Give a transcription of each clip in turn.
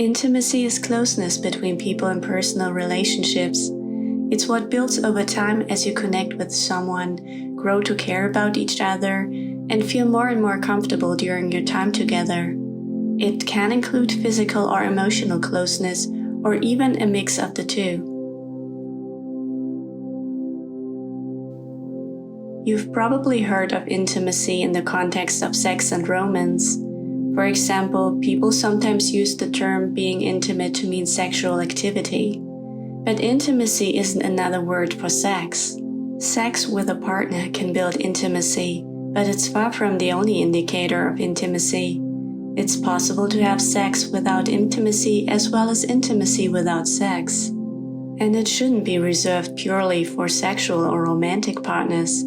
Intimacy is closeness between people in personal relationships. It's what builds over time as you connect with someone, grow to care about each other, and feel more and more comfortable during your time together. It can include physical or emotional closeness, or even a mix of the two. You've probably heard of intimacy in the context of sex and romance. For example, people sometimes use the term being intimate to mean sexual activity. But intimacy isn't another word for sex. Sex with a partner can build intimacy, but it's far from the only indicator of intimacy. It's possible to have sex without intimacy as well as intimacy without sex. And it shouldn't be reserved purely for sexual or romantic partners.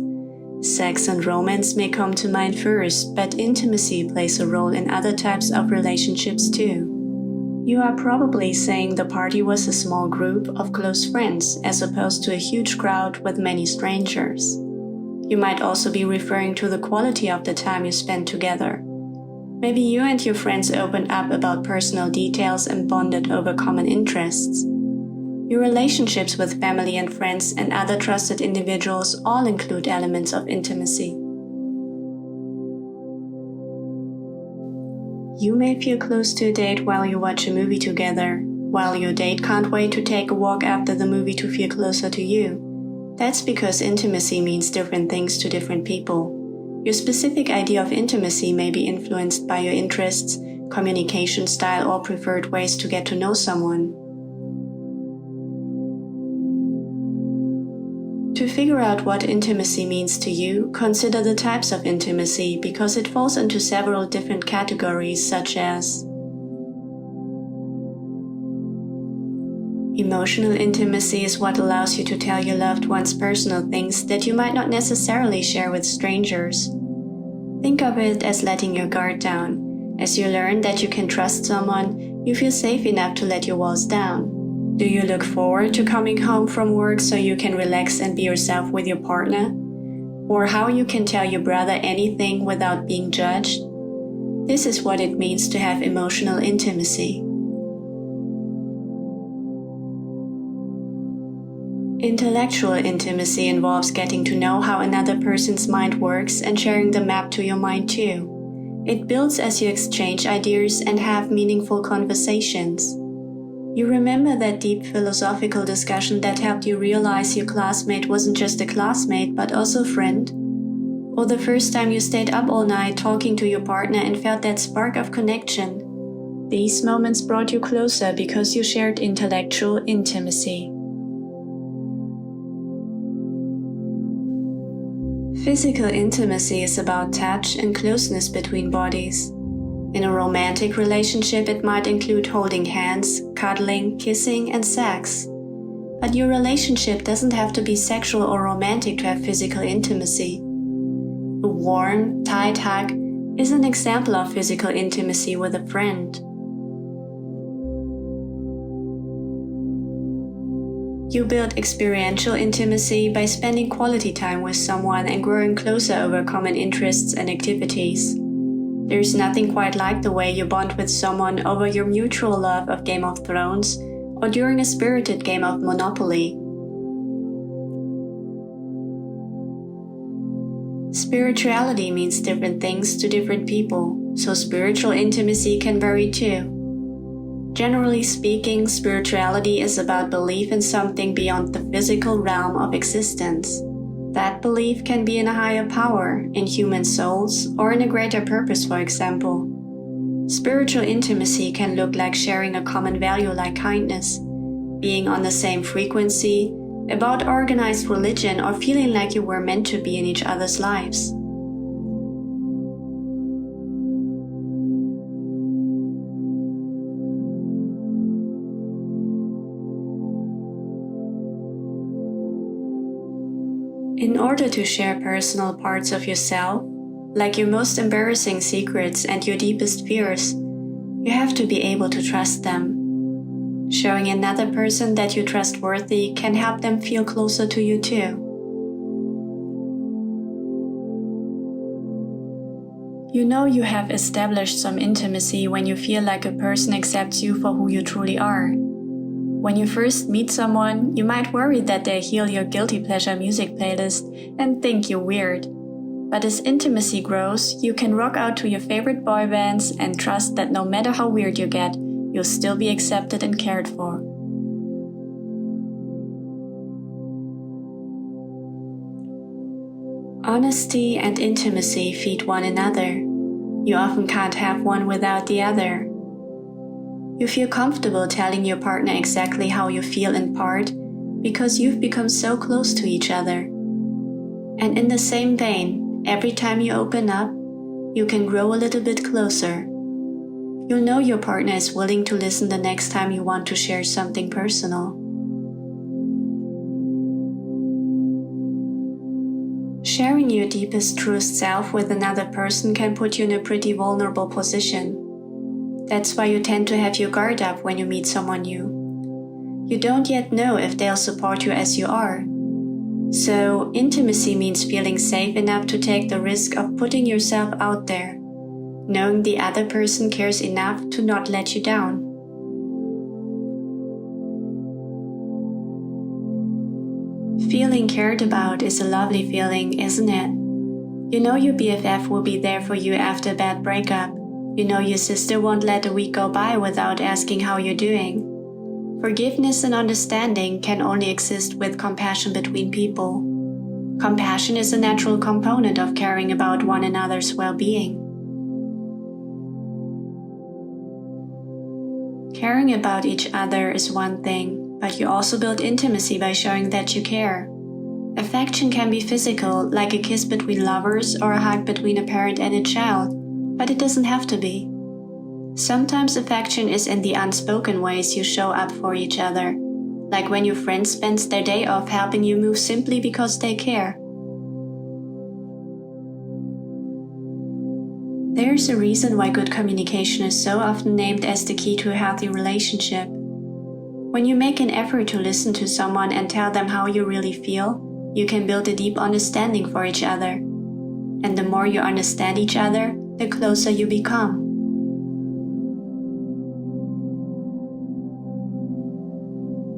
Sex and romance may come to mind first, but intimacy plays a role in other types of relationships too. You are probably saying the party was a small group of close friends as opposed to a huge crowd with many strangers. You might also be referring to the quality of the time you spent together. Maybe you and your friends opened up about personal details and bonded over common interests. Your relationships with family and friends and other trusted individuals all include elements of intimacy. You may feel close to a date while you watch a movie together, while your date can't wait to take a walk after the movie to feel closer to you. That's because intimacy means different things to different people. Your specific idea of intimacy may be influenced by your interests, communication style, or preferred ways to get to know someone. To figure out what intimacy means to you, consider the types of intimacy because it falls into several different categories such as emotional intimacy is what allows you to tell your loved ones personal things that you might not necessarily share with strangers. Think of it as letting your guard down. As you learn that you can trust someone, you feel safe enough to let your walls down. Do you look forward to coming home from work so you can relax and be yourself with your partner? Or how you can tell your brother anything without being judged? This is what it means to have emotional intimacy. Intellectual intimacy involves getting to know how another person's mind works and sharing the map to your mind too. It builds as you exchange ideas and have meaningful conversations. You remember that deep philosophical discussion that helped you realize your classmate wasn't just a classmate but also a friend? Or the first time you stayed up all night talking to your partner and felt that spark of connection? These moments brought you closer because you shared intellectual intimacy. Physical intimacy is about touch and closeness between bodies. In a romantic relationship, it might include holding hands, cuddling, kissing, and sex. But your relationship doesn't have to be sexual or romantic to have physical intimacy. A warm, tight hug is an example of physical intimacy with a friend. You build experiential intimacy by spending quality time with someone and growing closer over common interests and activities. There's nothing quite like the way you bond with someone over your mutual love of Game of Thrones or during a spirited game of Monopoly. Spirituality means different things to different people, so spiritual intimacy can vary too. Generally speaking, spirituality is about belief in something beyond the physical realm of existence. That belief can be in a higher power, in human souls, or in a greater purpose, for example. Spiritual intimacy can look like sharing a common value like kindness, being on the same frequency, about organized religion, or feeling like you were meant to be in each other's lives. In order to share personal parts of yourself, like your most embarrassing secrets and your deepest fears, you have to be able to trust them. Showing another person that you're trustworthy can help them feel closer to you too. You know you have established some intimacy when you feel like a person accepts you for who you truly are. When you first meet someone, you might worry that they hear your guilty pleasure music playlist and think you're weird. But as intimacy grows, you can rock out to your favorite boy bands and trust that no matter how weird you get, you'll still be accepted and cared for. Honesty and intimacy feed one another. You often can't have one without the other. You feel comfortable telling your partner exactly how you feel in part because you've become so close to each other. And in the same vein, every time you open up, you can grow a little bit closer. You'll know your partner is willing to listen the next time you want to share something personal. Sharing your deepest truest self with another person can put you in a pretty vulnerable position. That's why you tend to have your guard up when you meet someone new. You don't yet know if they'll support you as you are. So, intimacy means feeling safe enough to take the risk of putting yourself out there, knowing the other person cares enough to not let you down. Feeling cared about is a lovely feeling, isn't it? You know your BFF will be there for you after a bad breakup. You know your sister won't let a week go by without asking how you're doing. Forgiveness and understanding can only exist with compassion between people. Compassion is a natural component of caring about one another's well-being. Caring about each other is one thing, but you also build intimacy by showing that you care. Affection can be physical, like a kiss between lovers or a hug between a parent and a child, but it doesn't have to be. Sometimes affection is in the unspoken ways you show up for each other, like when your friend spends their day off helping you move simply because they care. There's a reason why good communication is so often named as the key to a healthy relationship. When you make an effort to listen to someone and tell them how you really feel, you can build a deep understanding for each other. And the more you understand each other, the closer you become.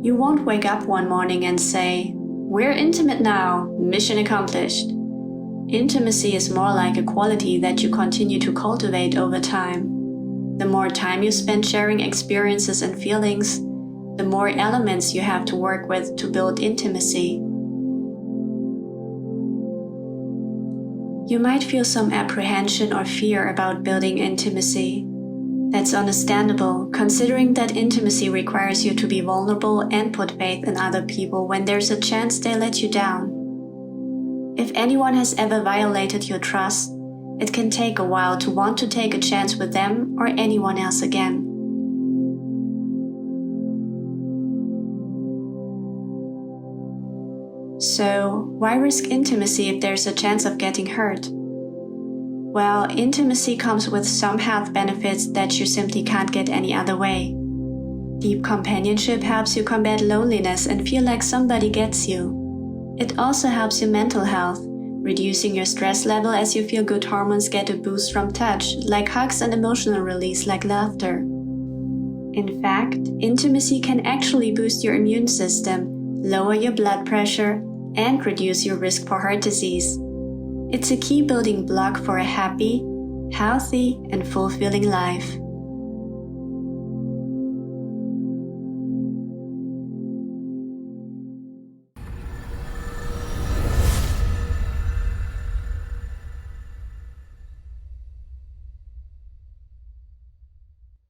You won't wake up one morning and say, "We're intimate now, mission accomplished." Intimacy is more like a quality that you continue to cultivate over time. The more time you spend sharing experiences and feelings, the more elements you have to work with to build intimacy. You might feel some apprehension or fear about building intimacy. That's understandable, considering that intimacy requires you to be vulnerable and put faith in other people when there's a chance they let you down. If anyone has ever violated your trust, it can take a while to want to take a chance with them or anyone else again. So, why risk intimacy if there's a chance of getting hurt? Well, intimacy comes with some health benefits that you simply can't get any other way. Deep companionship helps you combat loneliness and feel like somebody gets you. It also helps your mental health, reducing your stress level as you feel good hormones get a boost from touch, like hugs, and emotional release like laughter. In fact, intimacy can actually boost your immune system, lower your blood pressure, and reduce your risk for heart disease. It's a key building block for a happy, healthy, and fulfilling life.